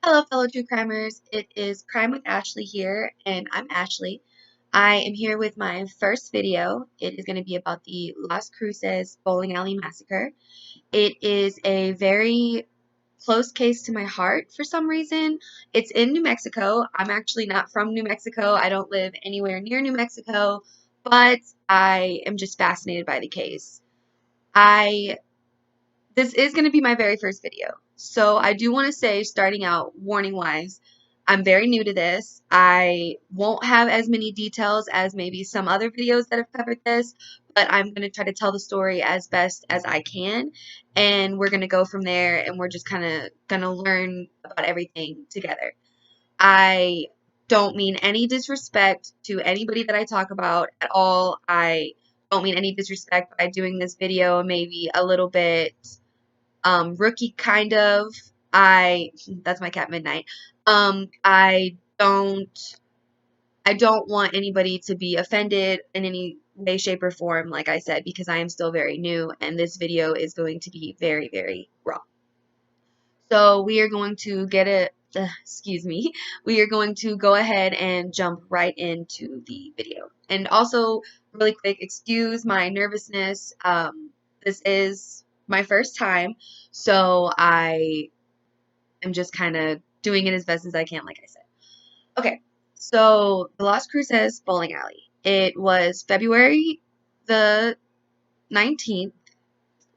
Hello, fellow true crimers. It is Crime with Ashley here, and I'm Ashley. I am here with my first video. It is going to be about the Las Cruces Bowling Alley Massacre. It is a very close case to my heart for some reason. It's in New Mexico. I'm actually not from New Mexico. I don't live anywhere near New Mexico, but I am just fascinated by the case. I This is going to be my very first video. So I do want to say, starting out, warning wise, I'm very new to this. I won't have as many details as maybe some other videos that have covered this, but I'm going to try to tell the story as best as I can. And we're going to go from there, and we're just kind of going to learn about everything together. I don't mean any disrespect to anybody that I talk about at all. I don't mean any disrespect by doing this video maybe a little bit rookie kind of. That's my cat Midnight. I don't want anybody to be offended in any way, shape, or form, like I said, because I am still very new and this video is going to be very, very raw. So we are going to excuse me, we are going to go ahead and jump right into the video. And also, really quick, excuse my nervousness. This is my first time, so I am just kind of doing it as best as I can, like I said. Okay, so the Las Cruces Bowling Alley. It was February the 19th. Excuse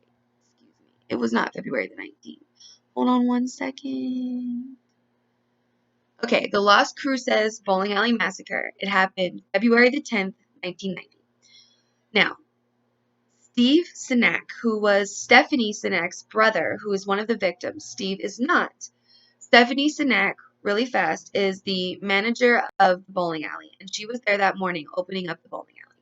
me. It was not February the 19th. Hold on one second. Okay, the Las Cruces Bowling Alley Massacre. It happened February the 10th, 1990. Now, Steve Sinek, who was Stephanie Sinek's brother, who is one of the victims, Steve is not. Stephanie Sinek, really fast, is the manager of the bowling alley, and she was there that morning opening up the bowling alley.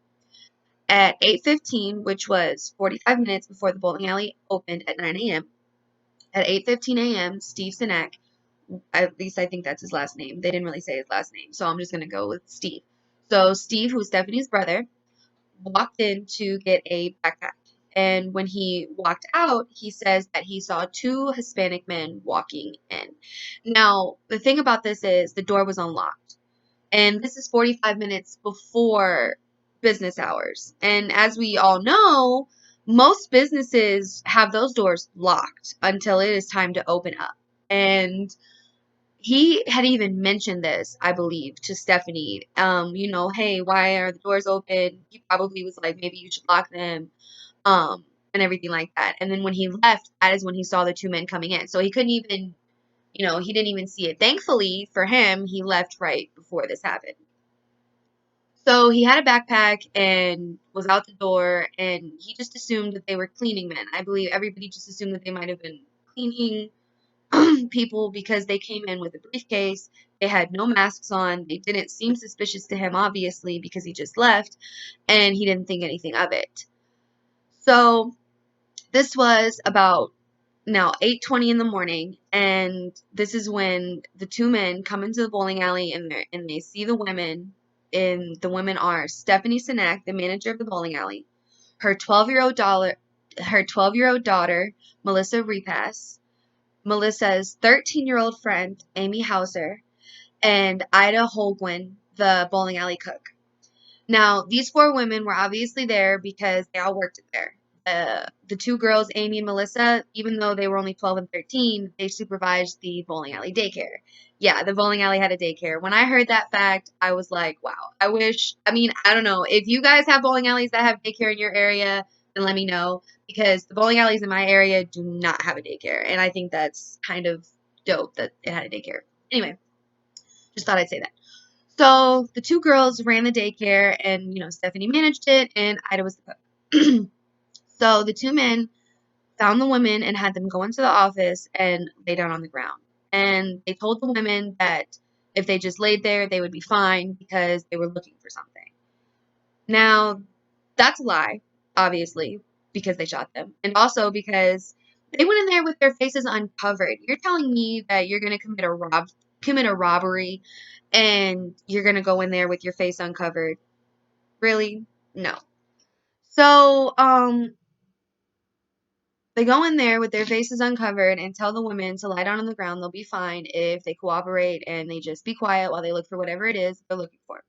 At 8:15, which was 45 minutes before the bowling alley opened at 9 a.m., at 8:15 a.m., Steve Sinek, at least I think that's his last name. They didn't really say his last name, so I'm just going to go with Steve. So Steve, who's Stephanie's brother, walked in to get a backpack. And when he walked out, he says that he saw two Hispanic men walking in. Now, the thing about this is the door was unlocked. And this is 45 minutes before business hours. And as we all know, most businesses have those doors locked until it is time to open up. And he had even mentioned this, I believe, to Stephanie. Hey, why are the doors open? He probably was like, maybe you should lock them, and everything like that. And then when he left, that is when he saw the two men coming in. So he couldn't even, he didn't even see it. Thankfully for him, he left right before this happened. So he had a backpack and was out the door, and he just assumed that they were cleaning men. I believe everybody just assumed that they might have been cleaning people because they came in with a briefcase. They had no masks on. They didn't seem suspicious to him, obviously, because he just left, and he didn't think anything of it. So this was about now 8:20 in the morning, and this is when the two men come into the bowling alley and they see the women, and the women are Stephanie Sinek, the manager of the bowling alley, her 12-year-old daughter, Melissa Repass, Melissa's 13-year-old friend, Amy Hauser, and Ida Holguin, the bowling alley cook. Now, these four women were obviously there because they all worked there. The two girls, Amy and Melissa, even though they were only 12 and 13, they supervised the bowling alley daycare. Yeah, the bowling alley had a daycare. When I heard that fact, I was like, wow, I don't know. If you guys have bowling alleys that have daycare in your area, then let me know, because the bowling alleys in my area do not have a daycare. And I think that's kind of dope that it had a daycare. Anyway, just thought I'd say that. So the two girls ran the daycare, and Stephanie managed it, and Ida was the cook. So the two men found the women and had them go into the office and lay down on the ground. And they told the women that if they just laid there, they would be fine because they were looking for something. Now, that's a lie, obviously, because they shot them, and also because they went in there with their faces uncovered. You're telling me that you're going to commit a robbery and you're going to go in there with your face uncovered? Really? No. So, They go in there with their faces uncovered and tell the women to lie down on the ground. They'll be fine if they cooperate and they just be quiet while they look for whatever it is they're looking for.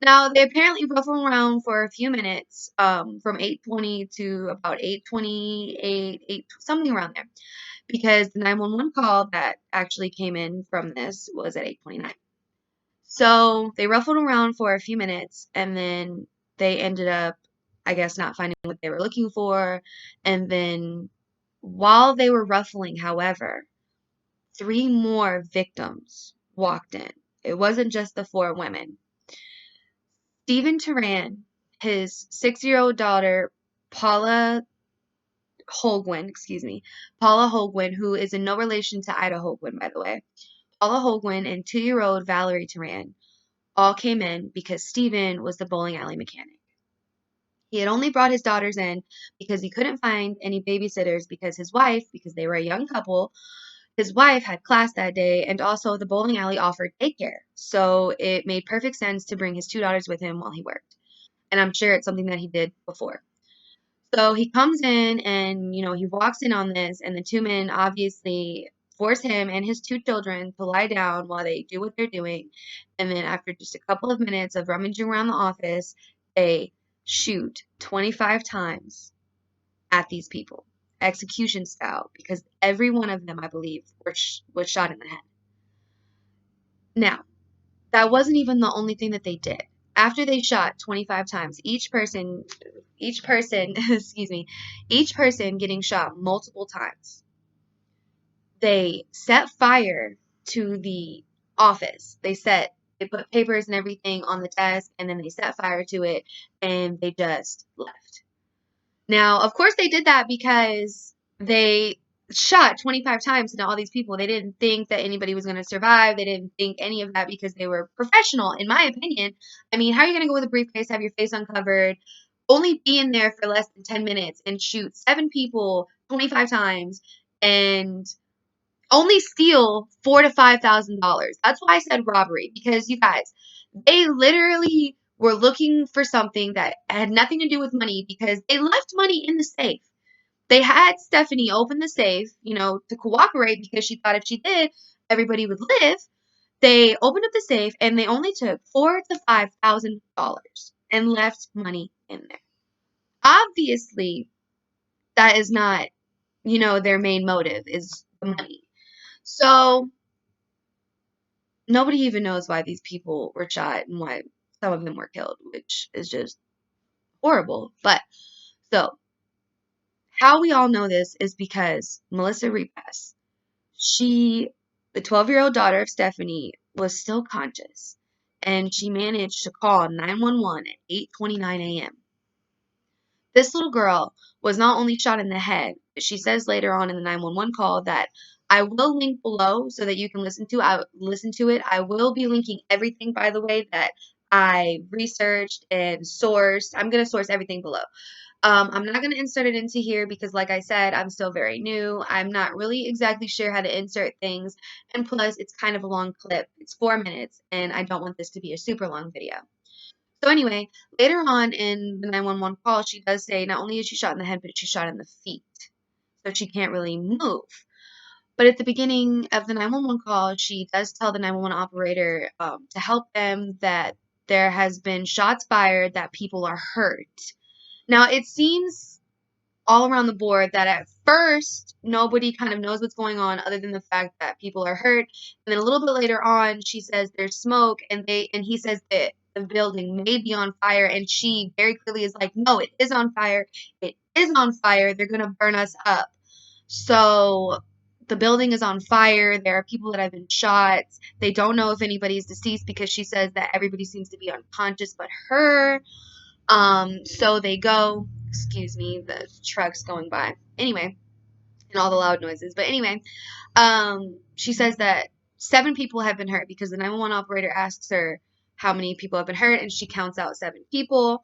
Now, they apparently ruffle around for a few minutes, from 8:20 to about 8:28, 8, something around there, because the 911 call that actually came in from this was at 8:29. So they ruffled around for a few minutes and then they ended up, I guess, not finding what they were looking for. And then while they were ruffling, however, three more victims walked in. It wasn't just the four women. Stephen Turan, his 6-year-old daughter, Paula Paula Holguin, who is in no relation to Ida Holguin, by the way. Paula Holguin and 2-year-old Valerie Turan all came in because Stephen was the bowling alley mechanic. He had only brought his daughters in because he couldn't find any babysitters because his wife, because they were a young couple, his wife had class that day, and also the bowling alley offered daycare. So it made perfect sense to bring his two daughters with him while he worked. And I'm sure it's something that he did before. So he comes in and, he walks in on this, and the two men obviously force him and his two children to lie down while they do what they're doing. And then after just a couple of minutes of rummaging around the office, they shoot 25 times at these people, execution style, because every one of them, I believe, was shot in the head. Now, that wasn't even the only thing that they did. After they shot 25 times, excuse me, each person getting shot multiple times, they set fire to the office. They put papers and everything on the desk, and then they set fire to it, and they just left. Now, of course, they did that because they shot 25 times into all these people. They didn't think that anybody was going to survive. They didn't think any of that because they were professional, in my opinion. I mean, how are you going to go with a briefcase, have your face uncovered, only be in there for less than 10 minutes and shoot 7 people 25 times and only steal $4,000 to $5,000? That's why I said robbery, because you guys, they literally were looking for something that had nothing to do with money because they left money in the safe. They had Stephanie open the safe, to cooperate because she thought if she did, everybody would live. They opened up the safe and they only took $4,000 to $5,000 and left money in there. Obviously, that is not, their main motive is the money. So nobody even knows why these people were shot and why some of them were killed, which is just horrible. But so how we all know this is because Melissa Repass, the 12-year-old daughter of Stephanie, was still conscious, and she managed to call 911 at 8:29 a.m. This little girl was not only shot in the head, but she says later on in the 911 call that I will link below so that you can listen to it. I will be linking everything, by the way, that I researched and sourced. I'm going to source everything below. I'm not going to insert it into here because, like I said, I'm still very new. I'm not really exactly sure how to insert things. And plus, it's kind of a long clip. It's 4 minutes, and I don't want this to be a super long video. So anyway, later on in the 911 call, she does say not only is she shot in the head, but she's shot in the feet. So she can't really move. But at the beginning of the 911 call, she does tell the 911 operator, to help them, that there has been shots fired, that people are hurt. Now, it seems all around the board that at first nobody kind of knows what's going on other than the fact that people are hurt. And then a little bit later on, she says there's smoke, and he says that the building may be on fire, and she very clearly is like, no, it is on fire. It is on fire. They're going to burn us up. So the building is on fire. There are people that have been shot. They don't know if anybody's deceased because she says that everybody seems to be unconscious but her. So they go, excuse me, the truck's going by. Anyway, and all the loud noises. But anyway, she says that 7 people have been hurt because the 911 operator asks her how many people have been hurt, and she counts out 7 people.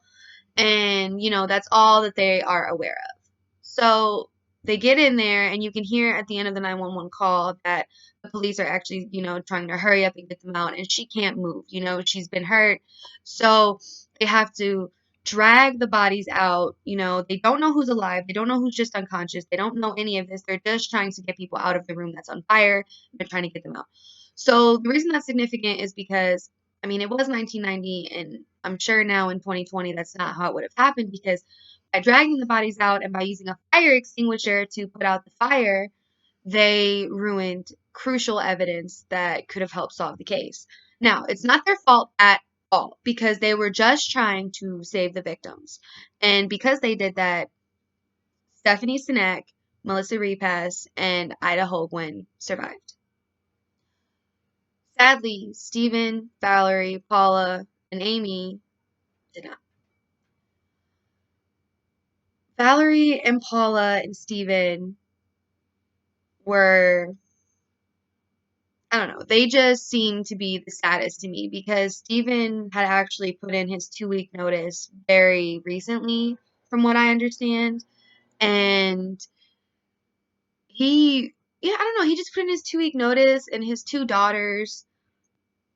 And, that's all that they are aware of. So they get in there, and you can hear at the end of the 911 call that the police are actually, trying to hurry up and get them out, and she can't move. She's been hurt. So they have to drag the bodies out. They don't know who's alive. They don't know who's just unconscious. They don't know any of this. They're just trying to get people out of the room that's on fire. They're trying to get them out. So the reason that's significant is because, I mean, it was 1990, and I'm sure now in 2020 that's not how it would have happened, because by dragging the bodies out and by using a fire extinguisher to put out the fire, they ruined crucial evidence that could have helped solve the case. Now, it's not their fault at all, because they were just trying to save the victims. And because they did that, Stephanie Sinek, Melissa Repass, and Ida Holguin survived. Sadly, Stephen, Valerie, Paula, and Amy did not. Valerie and Paula and Stephen were, I don't know, they just seem to be the saddest to me, because Stephen had actually put in his 2-week notice very recently, from what I understand. And yeah, I don't know, he just put in his 2-week notice, and his 2 daughters.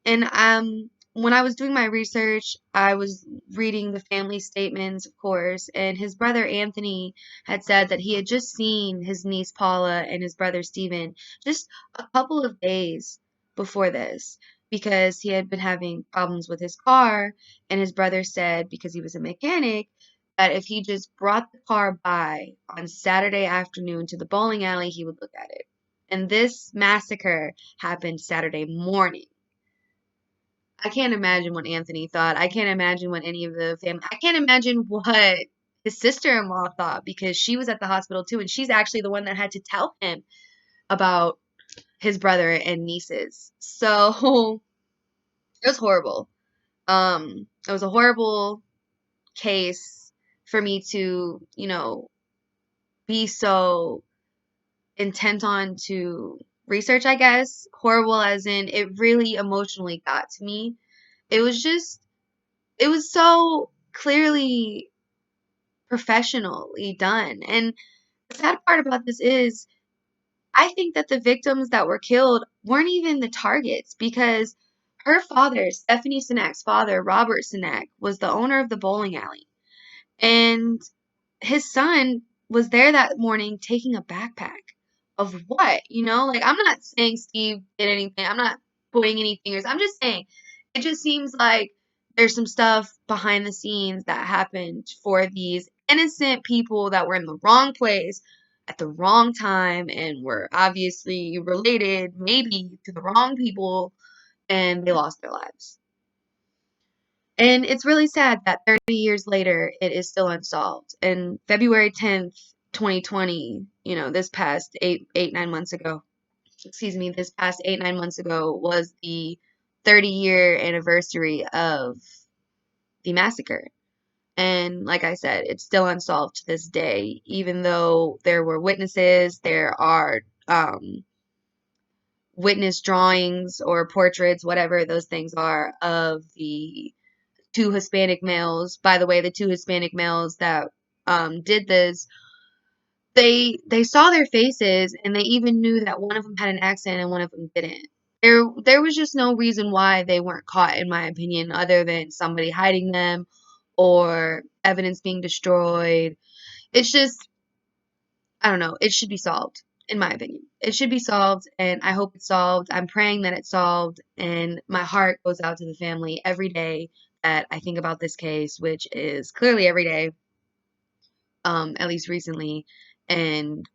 And when I was doing my research, I was reading the family statements, of course, and his brother Anthony had said that he had just seen his niece Paula and his brother Stephen just a couple of days before this, because he had been having problems with his car, and his brother said, because he was a mechanic, that if he just brought the car by on Saturday afternoon to the bowling alley, he would look at it. And this massacre happened Saturday morning. I can't imagine what Anthony thought. I can't imagine what any of the family. I can't imagine what his sister-in-law thought, because she was at the hospital too, and she's actually the one that had to tell him about his brother and nieces. So it was horrible. It was a horrible case for me to, be so intent on to research, I guess. Horrible as in it really emotionally got to me. It was just, it was so clearly professionally done. And the sad part about this is, I think that the victims that were killed weren't even the targets, because her father, Stephanie Sinek's father, Robert Sinek, was the owner of the bowling alley. And his son was there that morning taking a backpack of what, like, I'm not saying Steve did anything. I'm not pointing any fingers. I'm just saying it just seems like there's some stuff behind the scenes that happened for these innocent people that were in the wrong place at the wrong time, and were obviously related maybe to the wrong people, and they lost their lives. And it's really sad that 30 years later, it is still unsolved. And February 10th, 2020, this past 9 months ago, this past 9 months ago was the 30-year anniversary of the massacre. And like I said, it's still unsolved to this day, even though there were witnesses, there are witness drawings or portraits, whatever those things are, of the 2 Hispanic males. By the way, the 2 Hispanic males that did this, they saw their faces, and they even knew that one of them had an accent and one of them didn't. There was just no reason why they weren't caught, in my opinion, other than somebody hiding them or evidence being destroyed. It's just, I don't know. It should be solved, in my opinion. It should be solved, and I hope it's solved. I'm praying that it's solved, and my heart goes out to the family every day that I think about this case, which is clearly every day, at least recently, and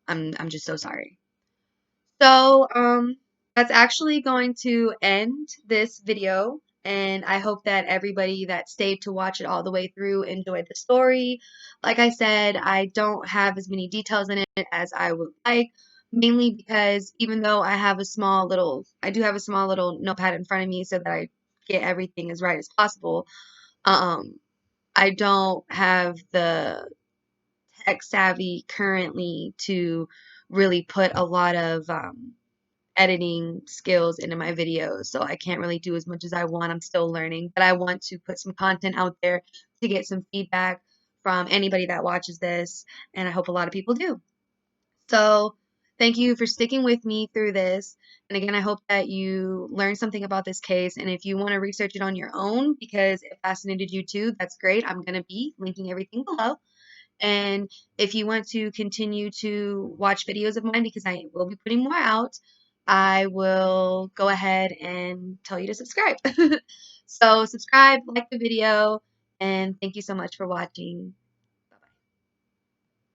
I'm just so sorry. So, that's actually going to end this video, and I hope that everybody that stayed to watch it all the way through enjoyed the story. Like I said, I don't have as many details in it as I would like, mainly because even though I do have a small little notepad in front of me so that I get everything as right as possible, um, I don't have the tech savvy currently to really put a lot of editing skills into my videos, so I can't really do as much as I want. I'm still learning, but I want to put some content out there to get some feedback from anybody that watches this, and I hope a lot of people do. So Thank you for sticking with me through this. And again, I hope that you learned something about this case. And if you want to research it on your own because it fascinated you too, that's great. I'm going to be linking everything below. And if you want to continue to watch videos of mine, because I will be putting more out, I will go ahead and tell you to subscribe. So subscribe, like the video, and thank you so much for watching.